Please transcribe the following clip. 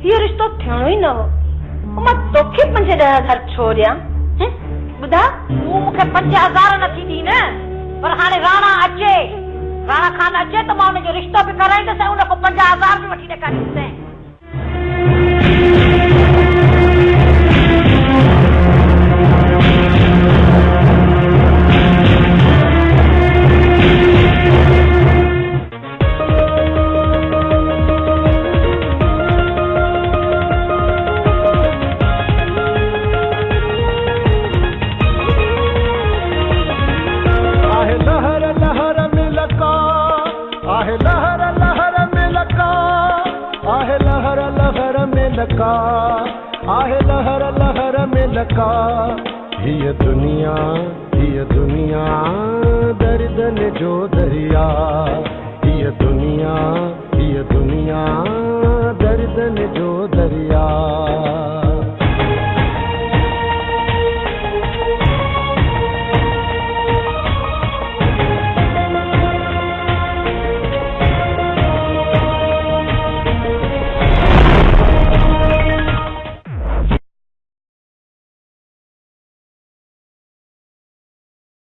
ये रिश्तो थियणो ई न हो। मां तोखे 5,000 छोड़िया बुधा। तू मुखे 5,000 न थींदी न, पर हाणे राणा अचे, राणा खान अचे त मां उनजो रिश्तो बि कराईंदसि, उन को 50,000 बि वठी ॾेखारींदसि। आहे लहर लहर में लका, ये दुनिया दर्द ने जो दरिया, ये दुनिया